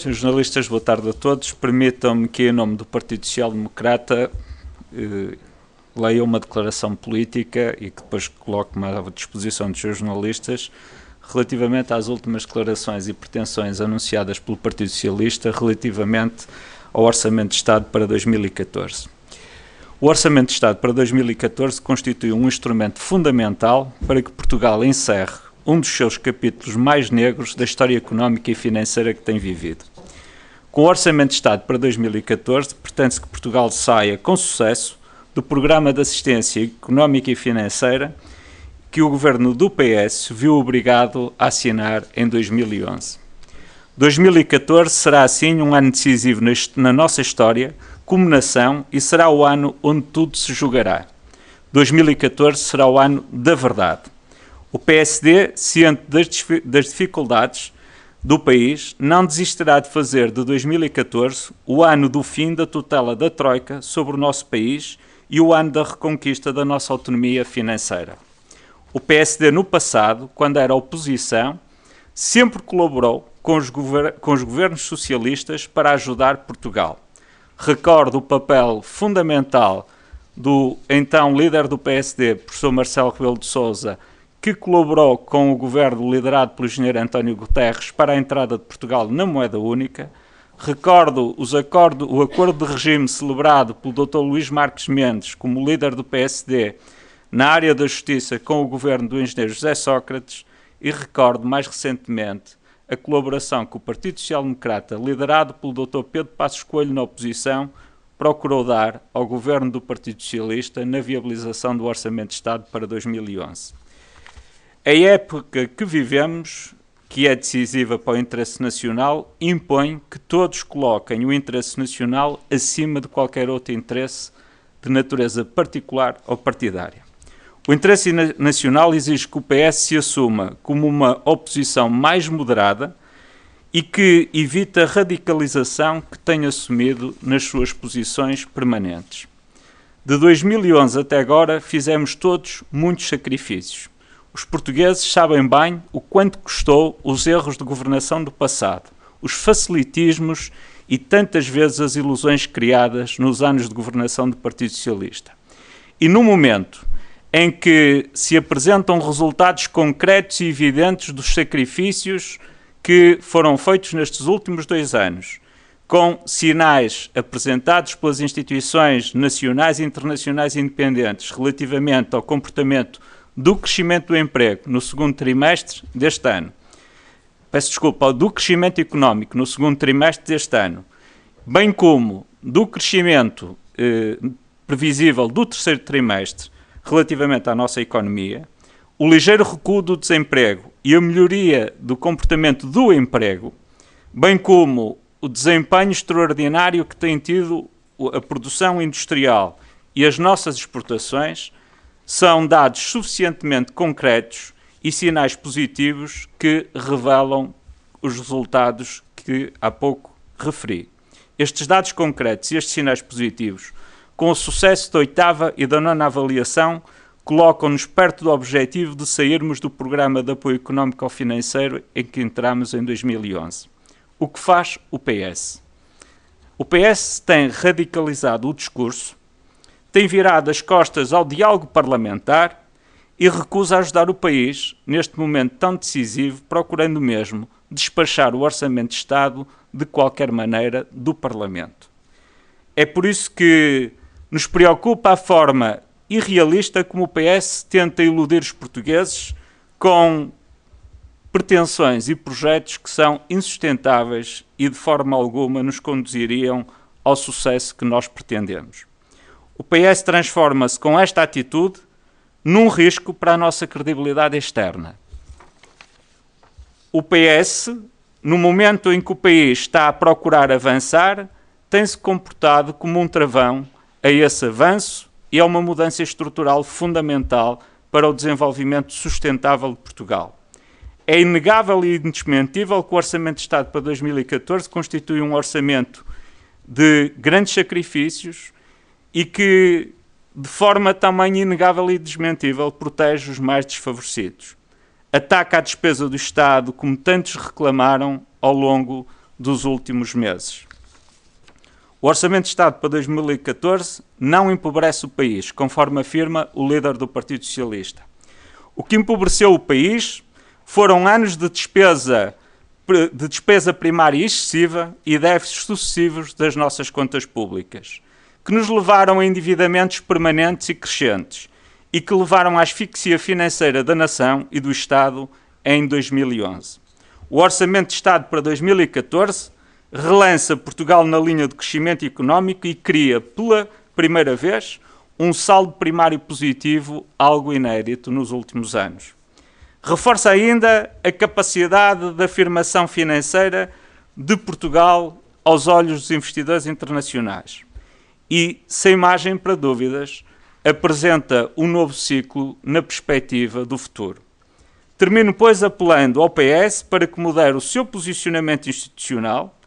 Senhores jornalistas, boa tarde a todos. Permitam-me que, em nome do Partido Social Democrata, leia uma declaração política e que depois coloque-me à disposição dos seus jornalistas relativamente às últimas declarações e pretensões anunciadas pelo Partido Socialista relativamente ao Orçamento de Estado para 2014. O Orçamento de Estado para 2014 constitui um instrumento fundamental para que Portugal encerre um dos seus capítulos mais negros da história económica e financeira que tem vivido. Com o Orçamento de Estado para 2014, pretende-se que Portugal saia com sucesso do Programa de Assistência Económica e Financeira que o governo do PS viu obrigado a assinar em 2011. 2014 será assim um ano decisivo na nossa história como nação e será o ano onde tudo se julgará. 2014 será o ano da verdade. O PSD, ciente das dificuldades do país, não desistirá de fazer de 2014 o ano do fim da tutela da Troika sobre o nosso país e o ano da reconquista da nossa autonomia financeira. O PSD, no passado, quando era oposição, sempre colaborou com os governos socialistas para ajudar Portugal. Recordo o papel fundamental do então líder do PSD, professor Marcelo Rebelo de Sousa, que colaborou com o governo liderado pelo engenheiro António Guterres para a entrada de Portugal na moeda única. Recordo o acordo de regime celebrado pelo Dr. Luís Marques Mendes como líder do PSD na área da justiça com o governo do engenheiro José Sócrates e recordo mais recentemente a colaboração que o Partido Social Democrata, liderado pelo Dr. Pedro Passos Coelho na oposição, procurou dar ao governo do Partido Socialista na viabilização do Orçamento de Estado para 2011. A época que vivemos, que é decisiva para o interesse nacional, impõe que todos coloquem o interesse nacional acima de qualquer outro interesse de natureza particular ou partidária. O interesse nacional exige que o PS se assuma como uma oposição mais moderada e que evite a radicalização que tem assumido nas suas posições permanentes. De 2011 até agora fizemos todos muitos sacrifícios. Os portugueses sabem bem o quanto custou os erros de governação do passado, os facilitismos e tantas vezes as ilusões criadas nos anos de governação do Partido Socialista. E no momento em que se apresentam resultados concretos e evidentes dos sacrifícios que foram feitos nestes últimos 2 anos, com sinais apresentados pelas instituições nacionais e internacionais independentes relativamente ao comportamento do crescimento do emprego no segundo trimestre deste ano, do crescimento económico no segundo trimestre deste ano, bem como do crescimento previsível do terceiro trimestre relativamente à nossa economia, o ligeiro recuo do desemprego e a melhoria do comportamento do emprego, bem como o desempenho extraordinário que tem tido a produção industrial e as nossas exportações, são dados suficientemente concretos e sinais positivos que revelam os resultados que há pouco referi. Estes dados concretos e estes sinais positivos, com o sucesso da 8ª e da 9ª avaliação, colocam-nos perto do objetivo de sairmos do Programa de Apoio Económico-Financeiro em que entramos em 2011. O que faz o PS? O PS tem radicalizado o discurso, tem virado as costas ao diálogo parlamentar e recusa ajudar o país, neste momento tão decisivo, procurando mesmo despachar o Orçamento de Estado de qualquer maneira do Parlamento. É por isso que nos preocupa a forma irrealista como o PS tenta iludir os portugueses com pretensões e projetos que são insustentáveis e de forma alguma nos conduziriam ao sucesso que nós pretendemos. O PS transforma-se com esta atitude num risco para a nossa credibilidade externa. O PS, no momento em que o país está a procurar avançar, tem-se comportado como um travão a esse avanço e a uma mudança estrutural fundamental para o desenvolvimento sustentável de Portugal. É inegável e indesmentível que o Orçamento de Estado para 2014 constitui um orçamento de grandes sacrifícios e que, de forma também inegável e desmentível, protege os mais desfavorecidos. Ataca a despesa do Estado, como tantos reclamaram ao longo dos últimos meses. O Orçamento de Estado para 2014 não empobrece o país, conforme afirma o líder do Partido Socialista. O que empobreceu o país foram anos de despesa primária excessiva e déficits sucessivos das nossas contas públicas, que nos levaram a endividamentos permanentes e crescentes e que levaram à asfixia financeira da nação e do Estado em 2011. O Orçamento de Estado para 2014 relança Portugal na linha de crescimento económico e cria, pela primeira vez, um saldo primário positivo, algo inédito nos últimos anos. Reforça ainda a capacidade de afirmação financeira de Portugal aos olhos dos investidores internacionais e, sem margem para dúvidas, apresenta um novo ciclo na perspectiva do futuro. Termino, pois, apelando ao PS para que modere o seu posicionamento institucional,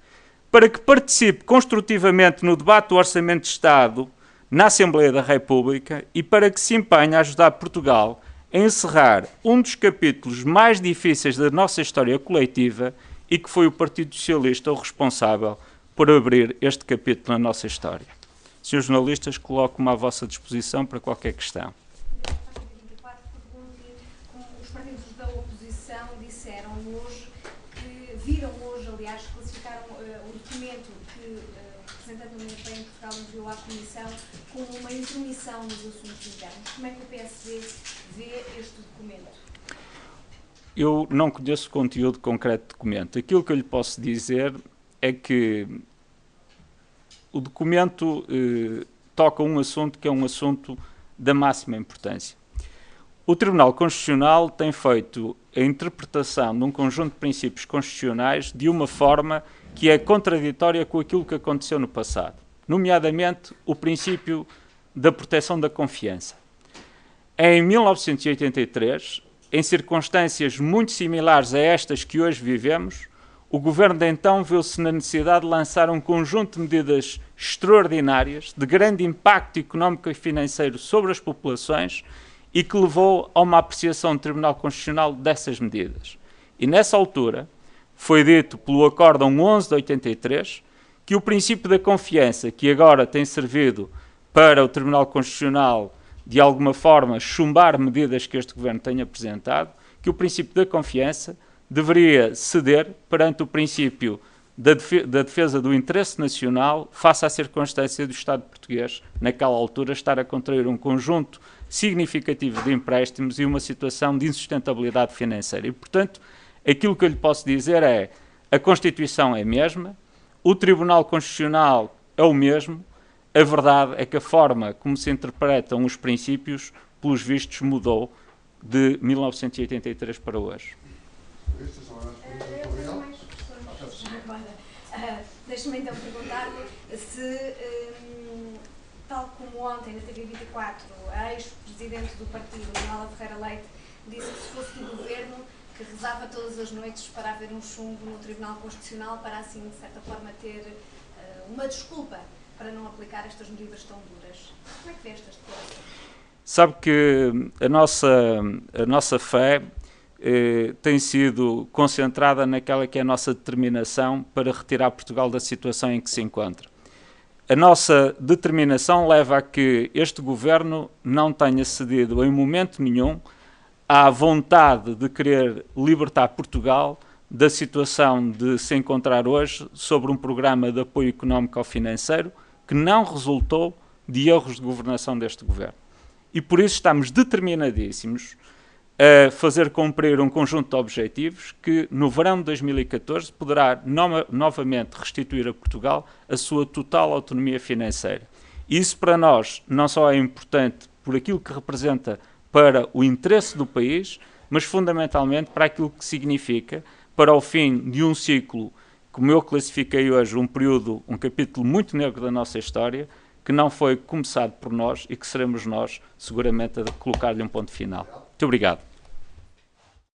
para que participe construtivamente no debate do Orçamento de Estado na Assembleia da República e para que se empenhe a ajudar Portugal a encerrar um dos capítulos mais difíceis da nossa história coletiva e que foi o Partido Socialista o responsável por abrir este capítulo na nossa história. Senhores jornalistas, coloco-me à vossa disposição para qualquer questão. Os partidos da oposição disseram hoje que viram hoje, aliás, classificaram o documento que o representante da União Europeia em Portugal enviou à Comissão como uma intromissão nos assuntos internos. Como é que o PSD vê este documento? Eu não conheço o conteúdo concreto do documento. Aquilo que eu lhe posso dizer é que o documento toca um assunto que é um assunto da máxima importância. O Tribunal Constitucional tem feito a interpretação de um conjunto de princípios constitucionais de uma forma que é contraditória com aquilo que aconteceu no passado, nomeadamente o princípio da proteção da confiança. Em 1983, em circunstâncias muito similares a estas que hoje vivemos, o governo de então viu-se na necessidade de lançar um conjunto de medidas extraordinárias, de grande impacto económico e financeiro sobre as populações e que levou a uma apreciação do Tribunal Constitucional dessas medidas. E nessa altura foi dito pelo Acórdão 11 de 83 que o princípio da confiança, que agora tem servido para o Tribunal Constitucional de alguma forma chumbar medidas que este governo tem apresentado, que o princípio da confiança deveria ceder perante o princípio da defesa do interesse nacional face à circunstância do Estado português, naquela altura, estar a contrair um conjunto significativo de empréstimos e uma situação de insustentabilidade financeira. E, portanto, aquilo que eu lhe posso dizer é a Constituição é a mesma, o Tribunal Constitucional é o mesmo, a verdade é que a forma como se interpretam os princípios, pelos vistos, mudou de 1983 para hoje. Deixe-me então perguntar-lhe se, tal como ontem na TV24, a ex-presidente do partido, Manuela Ferreira Leite, disse que se fosse do governo, que rezava todas as noites para haver um chumbo no Tribunal Constitucional para assim, de certa forma, ter uma desculpa para não aplicar estas medidas tão duras. Como é que vê estas declarações? Sabe que a nossa fé tem sido concentrada naquela que é a nossa determinação para retirar Portugal da situação em que se encontra. A nossa determinação leva a que este governo não tenha cedido em momento nenhum à vontade de querer libertar Portugal da situação de se encontrar hoje sobre um programa de apoio económico ao financeiro que não resultou de erros de governação deste governo. E por isso estamos determinadíssimos a fazer cumprir um conjunto de objetivos que, no verão de 2014, poderá novamente restituir a Portugal a sua total autonomia financeira. E isso para nós não só é importante por aquilo que representa para o interesse do país, mas fundamentalmente para aquilo que significa para o fim de um ciclo, como eu classifiquei hoje, um capítulo muito negro da nossa história, que não foi começado por nós e que seremos nós, seguramente, a colocar-lhe um ponto final. Muito obrigado.